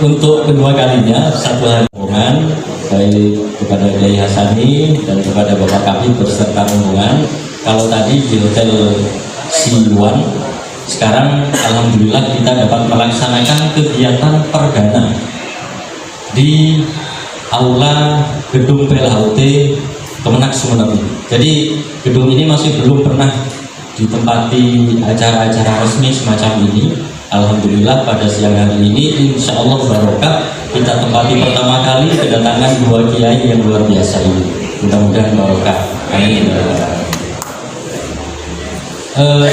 untuk kedua kalinya satu hari rombongan baik kepada Kiai Hasani dan kepada Bapak Kabid berserta rombongan. Kalau tadi di Hotel Siluan, sekarang alhamdulillah kita dapat melaksanakan kegiatan perdana di aula gedung PLHUT Kemenak Sumeneb. Jadi gedung ini masih belum pernah ditempati acara-acara resmi semacam ini. Alhamdulillah pada siang hari ini insya Allah barokah kita tempati pertama kali kedatangan dua kiai yang luar biasa ini. Mudah-mudahan barokah. Amin.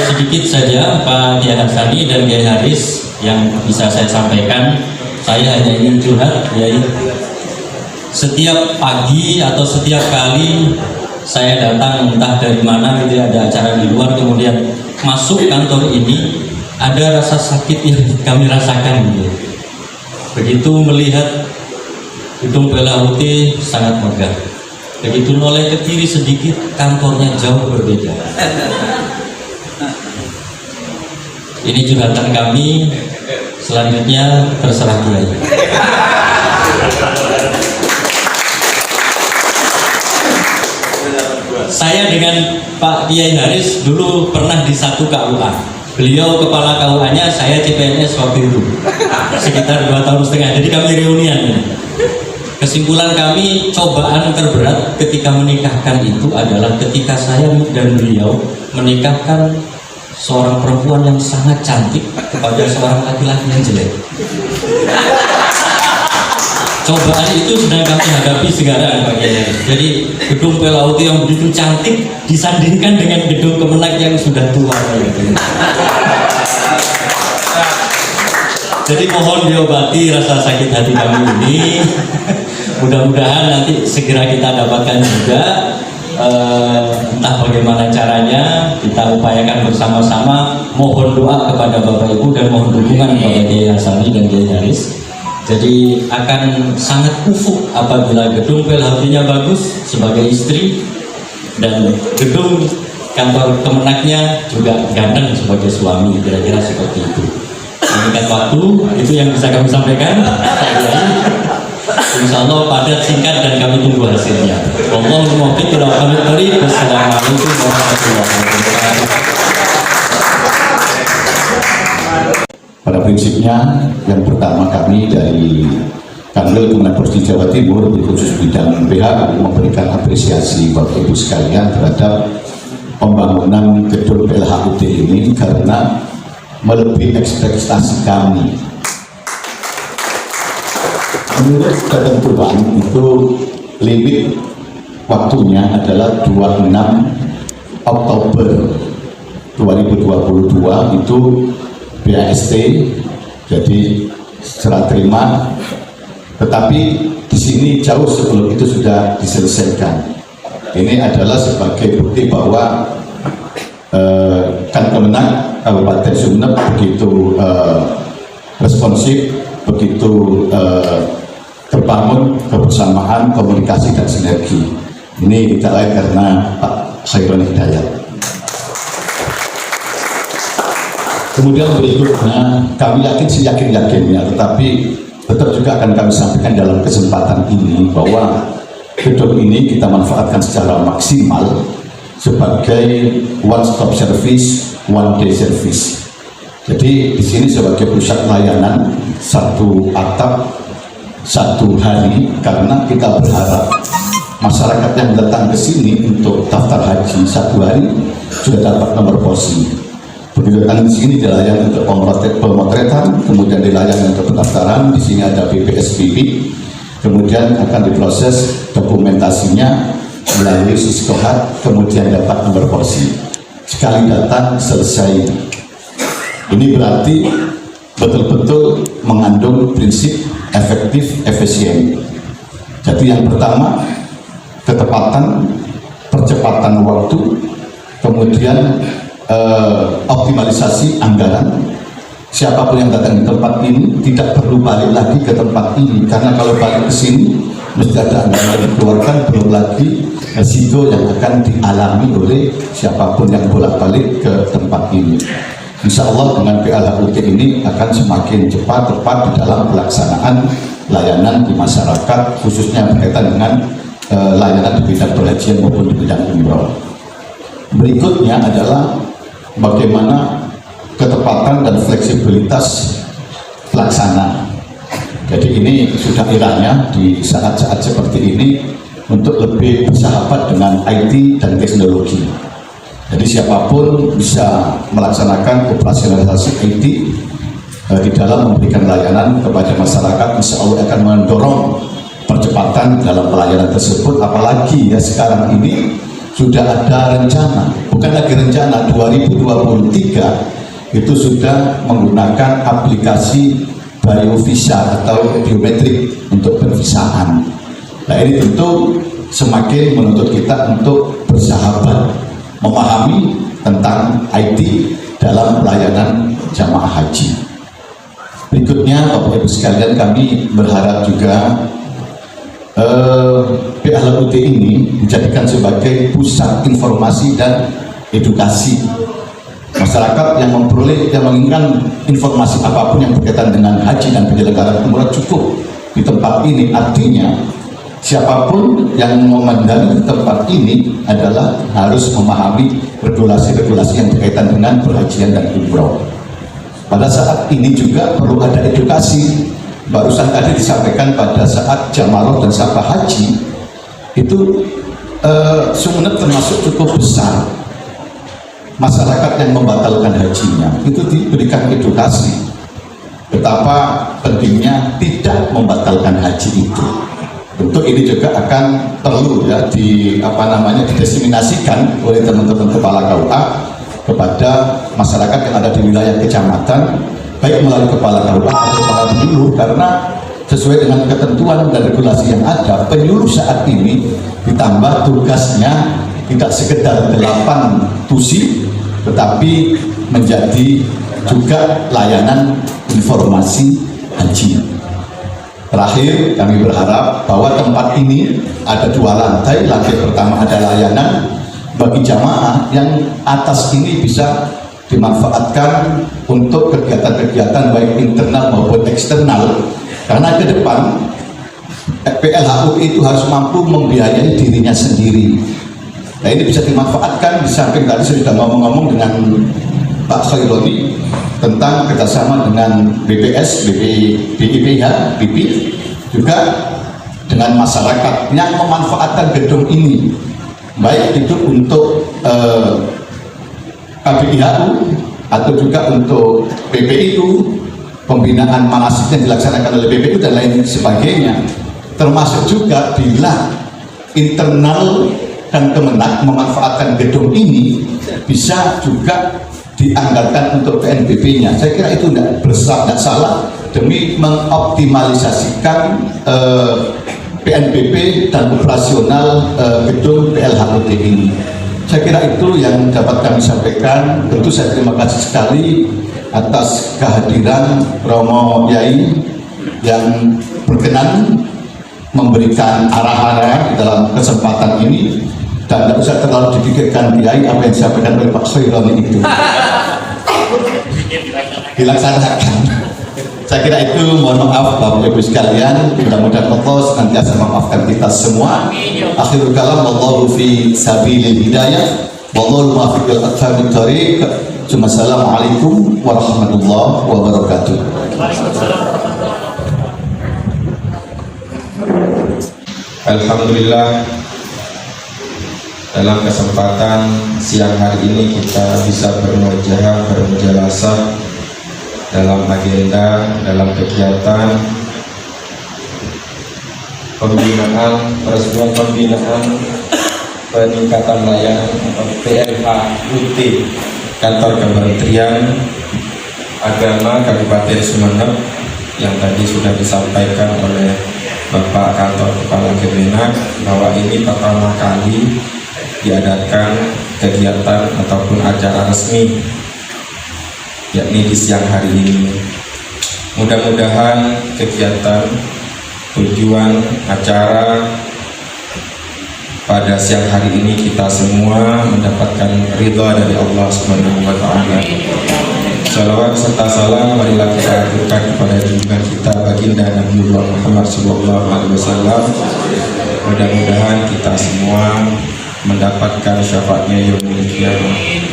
Sedikit saja Pak Kiai Hasani dan Kiai Haris yang bisa saya sampaikan. Saya hanya ingin curhat, yaitu setiap pagi atau setiap kali saya datang entah dari mana gitu, ada acara di luar kemudian masuk kantor ini, ada rasa sakit yang kami rasakan gitu. Begitu melihat gedung PLHUT sangat megah, begitu noleh ke kiri sedikit kantornya jauh berbeda. Ini curhatan kami, selanjutnya terserah Kiai. Saya dengan Pak Kiai Haris dulu pernah di satu KUA. Beliau kepala KUA-nya, saya CPNS waktu itu. Sekitar 2,5 tahun. Jadi kami reunian. Kesimpulan kami, cobaan terberat ketika menikahkan itu adalah ketika saya dan beliau menikahkan seorang perempuan yang sangat cantik kepada seorang laki-laki yang jelek. Cobaan itu sedang kami hadapi sekarang Pak Kiai. Jadi gedung PLHUT yang begitu cantik disandingkan dengan gedung Kemenak yang sudah tua. Jadi mohon diobati rasa sakit hati kami ini. Mudah-mudahan nanti segera kita dapatkan juga. Entah bagaimana caranya, kita upayakan bersama-sama. Mohon doa kepada Bapak Ibu dan mohon dukungan kepada Kiai Hasani dan Kiai Haris. Jadi akan sangat ufuk apabila gedung PLHUT-nya bagus sebagai istri dan gedung kantor Kemenaknya juga ganteng sebagai suami, kira-kira seperti itu. Meningkat waktu, itu yang bisa kami sampaikan. Insya Allah padat, singkat, dan kami tunggu hasilnya. Wallahul muwaffiq ila aqwamit thoriq. Wassalamualaikum warahmatullahi wabarakatuh. Pada prinsipnya, yang pertama kami dari Kanwil Kemenak Provinsi Jawa Timur di khusus bidang PH memberikan apresiasi Bapak Ibu sekalian terhadap pembangunan gedung PLHUT ini karena melebihi ekspektasi kami. Menurut ketentuan itu limit waktunya adalah 26 Oktober 2022 itu BAST, jadi serah terima, tetapi di sini jauh sebelum itu sudah diselesaikan. Ini adalah sebagai bukti bahwa Kemenak Kabupaten Sumeneb begitu responsif, begitu terbangun kebersamaan, komunikasi dan sinergi. Ini tidak lain karena Pak Khairul Hidayat. Kemudian berikutnya, kami yakin seyakin-yakinnya, tetapi tetap juga akan kami sampaikan dalam kesempatan ini bahwa gedung ini kita manfaatkan secara maksimal sebagai one-stop service, one-day service. Jadi di sini sebagai pusat layanan satu atap, satu hari, karena kita berharap masyarakat yang datang ke sini untuk daftar haji satu hari sudah dapat nomor posi. Begitu datang di sini dilayani untuk pemotretan, kemudian dilayani untuk pendaftaran. Di sini ada BPSBB, kemudian akan diproses dokumentasinya melalui Siskohat, kemudian dapat nomor porsi. Sekali datang selesai. Ini berarti betul-betul mengandung prinsip efektif, efisien. Jadi yang pertama ketepatan, percepatan waktu, kemudian optimalisasi anggaran. Siapapun yang datang di tempat ini tidak perlu balik lagi ke tempat ini, karena kalau balik ke sini mesti ada anggaran yang dikeluarkan, belum lagi resiko yang akan dialami oleh siapapun yang bolak-balik ke tempat ini. insya Allah dengan PLHUT ini akan semakin cepat tepat di dalam pelaksanaan layanan di masyarakat, khususnya berkaitan dengan layanan di bidang perhajian maupun di bidang umroh. Berikutnya adalah bagaimana ketepatan dan fleksibilitas pelaksana. Jadi ini sudah eranya di saat-saat seperti ini untuk lebih bersahabat dengan IT dan teknologi. Jadi siapapun bisa melaksanakan operasionalisasi IT di dalam memberikan layanan kepada masyarakat, insya Allah akan mendorong percepatan dalam pelayanan tersebut. Apalagi ya sekarang ini sudah ada rencana, bukan lagi rencana, 2023 itu sudah menggunakan aplikasi biovisa atau biometrik untuk pervisaan. Nah ini tentu semakin menuntut kita untuk bersahabat, memahami tentang IT dalam pelayanan jamaah haji. Berikutnya Bapak Ibu sekalian, kami berharap juga PLHUT ini dijadikan sebagai pusat informasi dan edukasi. Masyarakat yang menginginkan informasi apapun yang berkaitan dengan haji dan penyelenggaraan umrah cukup di tempat ini. Artinya siapapun yang memandangi tempat ini adalah harus memahami regulasi-regulasi yang berkaitan dengan perhajian dan umroh. Pada saat ini juga perlu ada edukasi. Barusan tadi disampaikan pada saat Jamaroh dan Sabah Haji itu Sumeneb termasuk cukup besar masyarakat yang membatalkan hajinya. Itu diberikan edukasi betapa pentingnya tidak membatalkan haji itu. Tentu ini juga akan perlu ya didesiminasikan oleh teman-teman kepala KUA kepada masyarakat yang ada di wilayah kecamatan, baik melalui kepala KUA atau kepala penyuluh, karena sesuai dengan ketentuan dan regulasi yang ada, penyuluh saat ini ditambah tugasnya tidak sekedar 8 tusi, tetapi menjadi juga layanan informasi haji. Terakhir, kami berharap bahwa tempat ini ada 2 lantai. Lantai pertama ada layanan bagi jamaah yang atas ini bisa dimanfaatkan untuk kegiatan-kegiatan baik internal maupun eksternal, karena ke depan PLHUT itu harus mampu membiayai dirinya sendiri. Nah ini bisa dimanfaatkan. Di samping tadi saya sudah ngomong-ngomong dengan Pak Khaironi tentang kerjasama dengan BPS, BIPH, BIP, juga dengan masyarakat yang memanfaatkan gedung ini, baik itu untuk KBIHU atau juga untuk PPIU, pembinaan manasik yang dilaksanakan oleh PPIU dan lain sebagainya. Termasuk juga bila internal dan Kemenak memanfaatkan gedung ini, bisa juga dianggarkan untuk PNBP-nya. Saya kira itu tidak salah demi mengoptimalisasikan PNBP dan operasional gedung PLHUT ini. Saya kira itu yang dapat kami sampaikan. Tentu saya terima kasih sekali atas kehadiran Romo Yai yang berkenan memberikan arahan di dalam kesempatan ini, dan tidak usah terlalu dipikirkan Kiai apa yang disampaikan oleh Pak Khaironi itu dilaksanakan. Saya kira itu. Mohon maaf Bapak Ibu sekalian, mudah-mudahan Allah senantiasa memaafkan kita semua. Akhirul kalam, wallahu fi sabilil hidayah, wallahu muwaffiq ila aqwamit thoriq. Assalamualaikum warahmatullahi wabarakatuh. Alhamdulillah, dalam kesempatan siang hari ini kita bisa bermujalasah dalam agenda, dalam kegiatan peresmian pembinaan peningkatan layanan atau PLHUT Kantor Kementerian Agama Kabupaten Sumeneb yang tadi sudah disampaikan oleh Bapak Kantor Kepala Kemenak, bahwa ini pertama kali diadakan kegiatan ataupun acara resmi, yakni di siang hari ini. Mudah-mudahan kegiatan, tujuan acara pada siang hari ini kita semua mendapatkan ridha dari Allah Subhanahu wa Ta'ala. Salawat serta salam marilah kita aturkan kepada junjungan kita baginda Nabi Muhammad SAW. Mudah-mudahan kita semua mendapatkan syafaatnya yaumil qiyamah.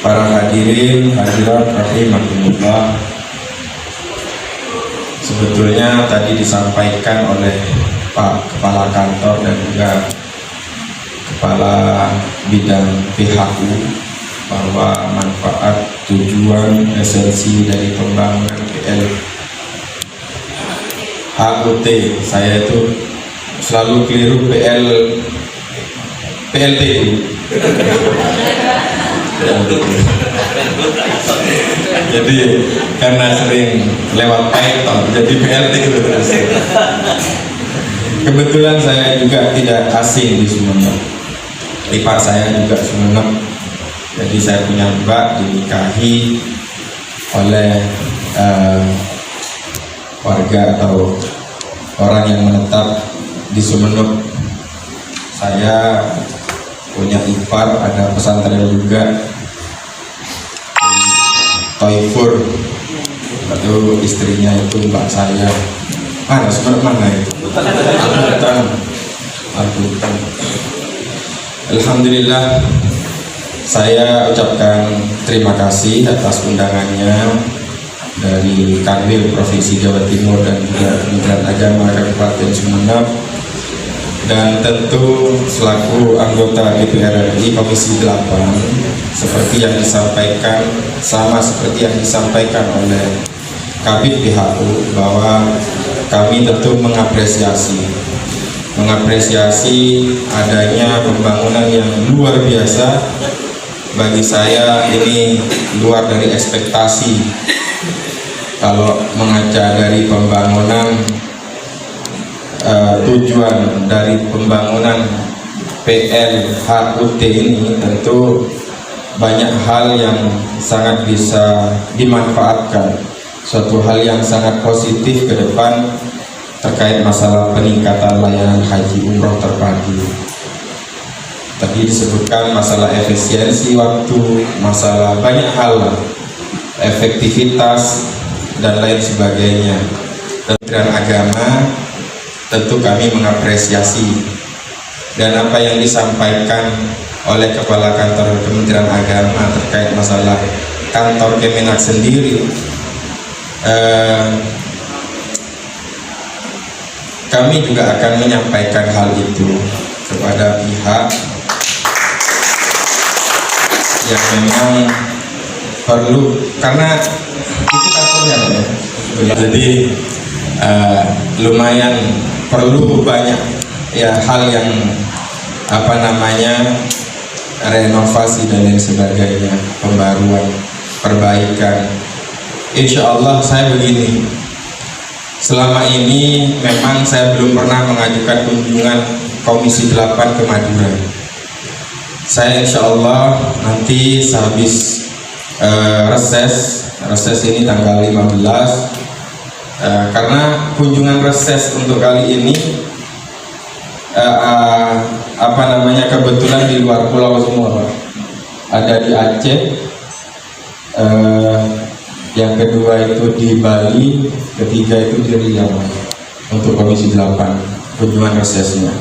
Para hadirin hadirat rahimakumullah, sebetulnya tadi disampaikan oleh Pak Kepala Kantor dan juga Kepala Bidang PHU bahwa manfaat, tujuan, esensi dari pembangunan PLHUT, saya itu selalu keliru PLT. Jadi karena sering lewat Python jadi PLT itu terus. Kebetulan saya juga tidak asing di Sumeneb, ipar saya juga Sumeneb. Jadi saya punya mbak dinikahi oleh warga atau orang yang menetap di Sumeneb. Saya punya ipar ada pesantren juga di Toifur, itu istrinya itu mbak saya. Mana Sumeneb mana itu? Albutan. Alhamdulillah, saya ucapkan terima kasih atas undangannya dari Kanwil Provinsi Jawa Timur dan juga Kementerian Agama Kabupaten Sumeneb, dan tentu selaku anggota DPR RI Komisi 8 seperti yang disampaikan, sama seperti yang disampaikan oleh Kabid PHU, bahwa kami tentu mengapresiasi adanya pembangunan yang luar biasa. Bagi saya ini luar dari ekspektasi. Kalau mengaca dari pembangunan, tujuan dari pembangunan PLHUT ini tentu banyak hal yang sangat bisa dimanfaatkan, suatu hal yang sangat positif ke depan terkait masalah peningkatan layanan haji umroh terpadu. Tadi disebutkan masalah efisiensi waktu, masalah banyak hal, efektivitas dan lain sebagainya. Kementerian Agama tentu kami mengapresiasi, dan apa yang disampaikan oleh Kepala Kantor Kementerian Agama terkait masalah kantor Kemenak sendiri, kami juga akan menyampaikan hal itu kepada pihak yang memang perlu, karena itu kantornya ya. Jadi lumayan perlu banyak ya hal yang renovasi dan lain sebagainya, pembaruan, perbaikan. Insya Allah saya begini, selama ini memang saya belum pernah mengajukan kunjungan Komisi 8 ke Madura. Saya insya Allah nanti sehabis reses ini tanggal 15, karena kunjungan reses untuk kali ini kebetulan di luar pulau semua, Pak. Ada di Aceh, yang kedua itu di Bali, ketiga itu di Riau untuk Komisi 8 kunjungan resesnya.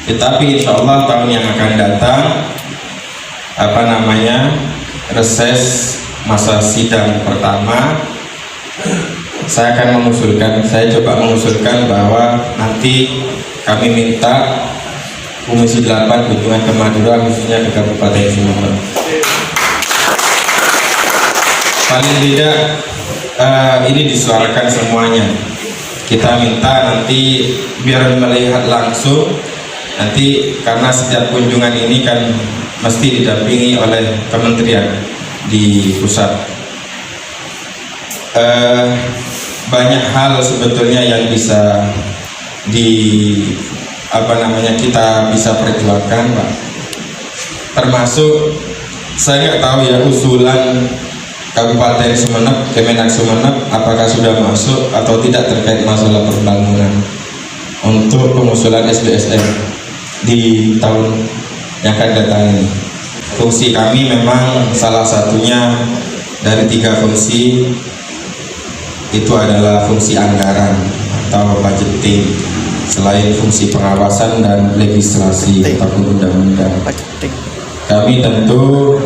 Tetapi insya Allah tahun yang akan datang reses masa sidang pertama, saya coba mengusulkan bahwa nanti kami minta Komisi 8 kunjungan ke Madura, khususnya ke Kabupaten Sumeneb. Paling tidak ini disuarakan semuanya. Kita minta nanti biar melihat langsung, nanti karena setiap kunjungan ini kan mesti didampingi oleh kementerian di pusat. Banyak hal sebetulnya yang bisa kita bisa perjuangkan, Pak. Termasuk saya nggak tahu ya usulan Kabupaten Sumeneb, Kemenak Sumeneb, apakah sudah masuk atau tidak terkait masalah pembangunan untuk pengusulan SDSN di tahun yang akan datang ini. Fungsi kami memang salah satunya dari 3 fungsi itu adalah fungsi anggaran atau budgeting, selain fungsi pengawasan dan legislasi ataupun undang-undang. Kami tentu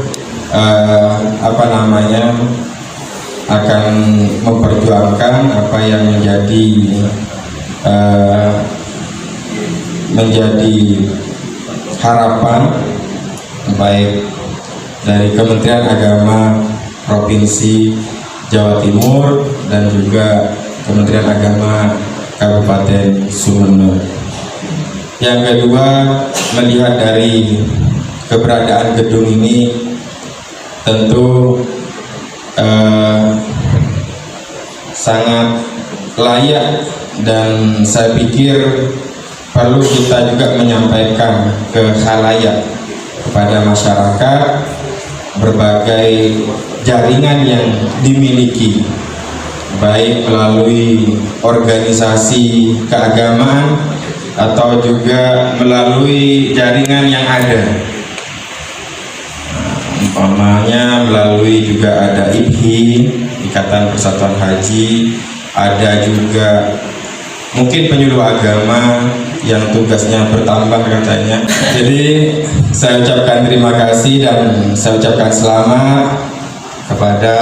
akan memperjuangkan apa yang menjadi harapan baik dari Kementerian Agama Provinsi Jawa Timur dan juga Kementerian Agama Kabupaten Sumeneb. Yang kedua, melihat dari keberadaan gedung ini tentu sangat layak, dan saya pikir perlu kita juga menyampaikan ke khalayak, kepada masyarakat, berbagai jaringan yang dimiliki, baik melalui organisasi keagamaan atau juga melalui jaringan yang ada. Umpamanya melalui juga ada IPHI, Ikatan Persatuan Haji, ada juga mungkin penyuluh agama yang tugasnya bertambah katanya. Jadi saya ucapkan terima kasih dan saya ucapkan selamat kepada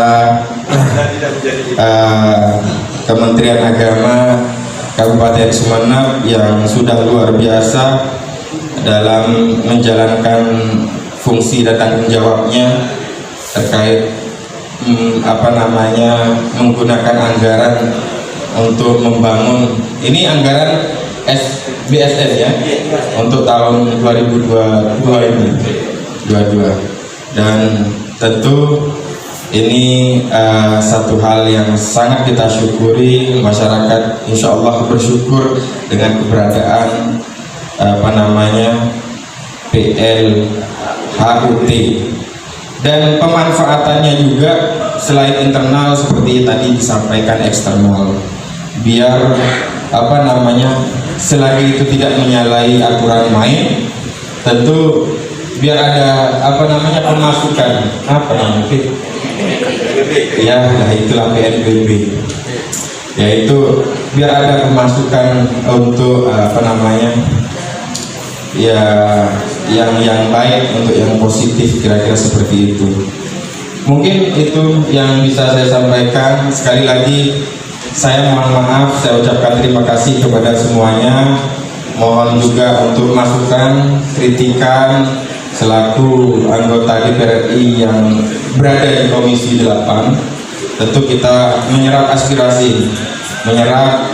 Kementerian Agama Kabupaten Sumeneb yang sudah luar biasa dalam menjalankan fungsi dan tanggung jawabnya terkait menggunakan anggaran untuk membangun, ini anggaran BSN ya, untuk tahun 2022, dan tentu ini satu hal yang sangat kita syukuri. Masyarakat insya Allah bersyukur dengan keberadaan PLHUT, dan pemanfaatannya juga selain internal seperti tadi disampaikan, eksternal, biar selagi itu tidak menyalahi aturan main, tentu biar ada pemasukan itulah PNBB, yaitu biar ada pemasukan untuk yang baik, untuk yang positif, kira-kira seperti itu. Mungkin itu yang bisa saya sampaikan. Sekali lagi saya mohon maaf, saya ucapkan terima kasih kepada semuanya. Mohon juga untuk masukan, kritikan selaku anggota DPR RI yang berada di Komisi 8. Tentu kita menyerap aspirasi, menyerap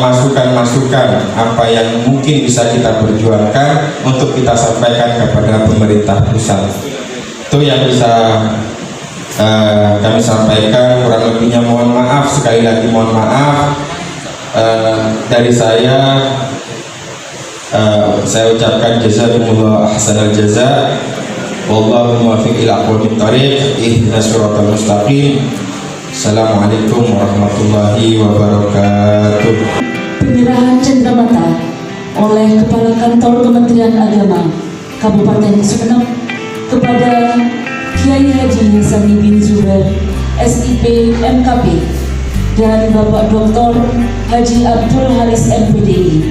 masukan-masukan apa yang mungkin bisa kita perjuangkan untuk kita sampaikan kepada pemerintah pusat. Itu yang bisa kami sampaikan. Kurang lebihnya mohon maaf, sekali lagi mohon maaf. Dari saya ucapkan jazakumullah ahsanal jaza, wallahu muwaffiq ila aqwamit thariq, ihdinas siratal mustaqim. Assalamualaikum warahmatullahi wabarakatuh. Penyerahan cenderamata oleh Kepala Kantor Kementerian Agama Kabupaten Sumeneb kepada Kiai Haji Hassani bin Zubair, SIP MKP, dan Bapak Dr. Haji Abdul Haris MPDI,